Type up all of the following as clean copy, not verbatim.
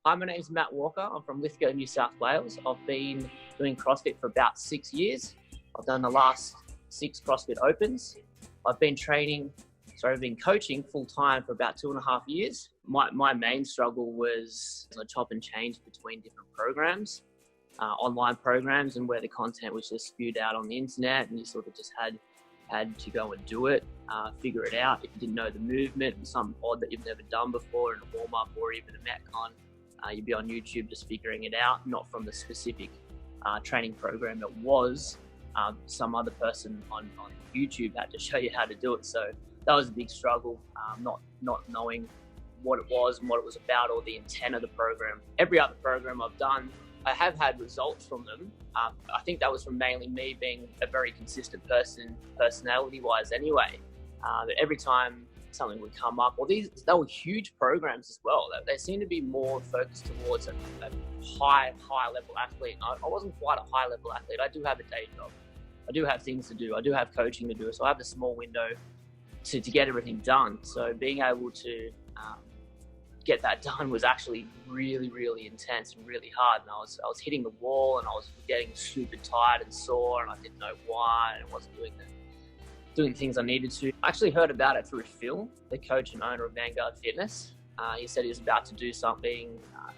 Hi, my name is Matt Walker. I'm from Lithgow, New South Wales. I've been doing CrossFit for about 6 years. I've done the last 6 CrossFit Opens. I've been coaching full time for about 2.5 years. My main struggle was a chop and change between different programs, online programs, and where the content was just spewed out on the internet, and you sort of just had to go and do it, figure it out. If you didn't know the movement, it was something odd that you've never done before in a warm-up or even a Metcon, you'd be on YouTube just figuring it out, not from the specific training program it was. Some other person on YouTube had to show you how to do it. So that was a big struggle, not knowing what it was and what it was about or the intent of the program. Every other program I've done, I have had results from them. I think that was from mainly me being a very consistent person, personality-wise anyway. That every time something would come up, or they were huge programs as well. They seem to be more focused towards a high level athlete. I wasn't quite a high level athlete. I do have a day job. I do have things to do. I do have coaching to do. So I have a small window to get everything done. So being able to get that done was actually really, really intense and really hard. And I was hitting the wall, and I was getting super tired and sore, and I didn't know why, and I wasn't doing the things I needed to. I actually heard about it through Phil, the coach and owner of Vanguard Fitness. He said he was about to do something,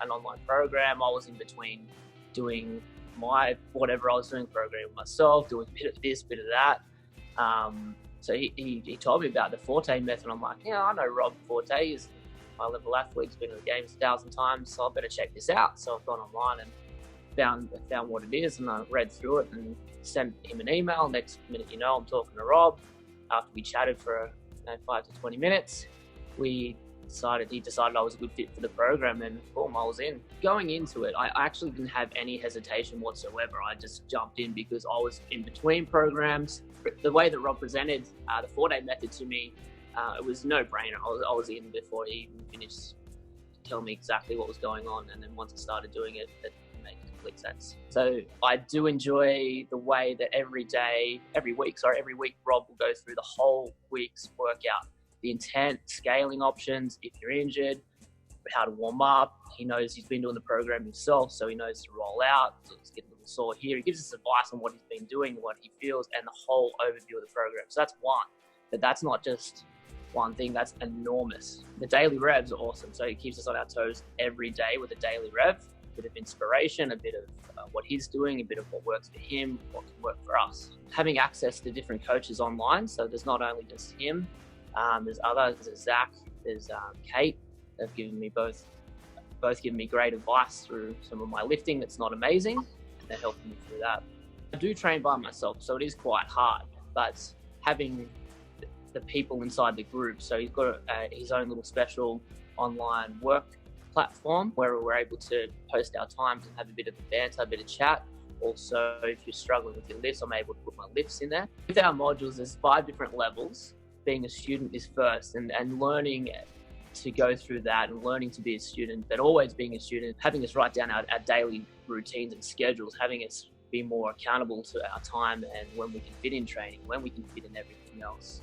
an online program. I was in between doing whatever I was doing, programming myself, doing a bit of this, bit of that. So he told me about the Forte method. I'm like, yeah, I know Rob Forte. He's a high-level athlete. He's been in the games 1,000 times, so I better check this out. So I've gone online and found what it is, and I read through it and sent him an email. Next minute, I'm talking to Rob. After we chatted for 5 to 20 minutes, he decided I was a good fit for the program, and boom, I was in. Going into it, I actually didn't have any hesitation whatsoever. I just jumped in because I was in between programs. The way that Rob presented the Forte method to me, it was no brainer. I was in before he even finished telling me exactly what was going on, and then once I started doing it, it made complete sense. So I do enjoy the way that every week Rob will go through the whole week's workout, the intent, scaling options, if you're injured, how to warm up. He knows he's been doing the program himself, so he knows to roll out, so let's get a little sore here. He gives us advice on what he's been doing, what he feels, and the whole overview of the program. So that's one, but that's not just one thing, that's enormous. The daily revs are awesome, so he keeps us on our toes every day with a daily rev, a bit of inspiration, a bit of what he's doing, a bit of what works for him, what can work for us. Having access to different coaches online, so there's not only just him, there's others, there's Zach, there's Kate. They've given me both given me great advice through some of my lifting that's not amazing. They're helping me through that. I do train by myself, so it is quite hard, but having the people inside the group, so he's got his own little special online work platform where we're able to post our times and have a bit of a banter, a bit of chat. Also, if you're struggling with your lifts, I'm able to put my lifts in there. With our modules, there's 5 different levels. Being a student is first, and learning to go through that and learning to be a student, but always being a student, having us write down our daily routines and schedules, having us be more accountable to our time and when we can fit in training, when we can fit in everything else,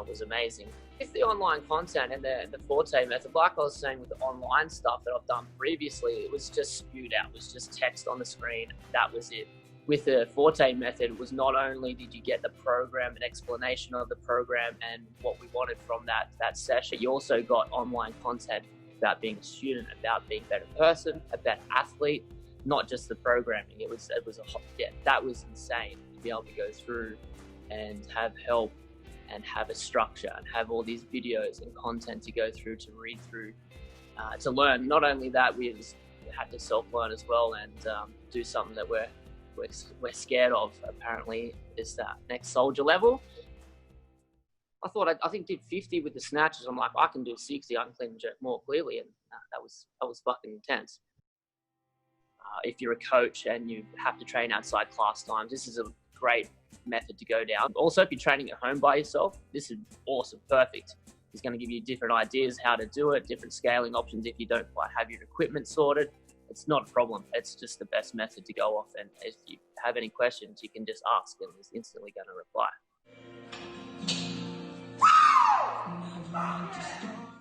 was amazing. With the online content and the Forte method, like I was saying with the online stuff that I've done previously, it was just spewed out. It was just text on the screen. That was it. With the Forte method, it was not only did you get the program, an explanation of the program and what we wanted from that session, you also got online content about being a student, about being a better person, a better athlete, not just the programming. That was insane to be able to go through and have help and have a structure and have all these videos and content to go through, to read through, to learn. Not only that, we had to self-learn as well and do something that we're scared of, apparently, is that next soldier level. I think did 50 with the snatches. I'm like, I can do 60. I can clean and jerk more clearly, and that was fucking intense. If you're a coach and you have to train outside class times, this is a great method to go down. Also, if you're training at home by yourself, this is awesome, perfect. It's going to give you different ideas how to do it, different scaling options if you don't quite have your equipment sorted. It's not a problem. It's just the best method to go off. And if you have any questions, you can just ask and it's instantly going to reply.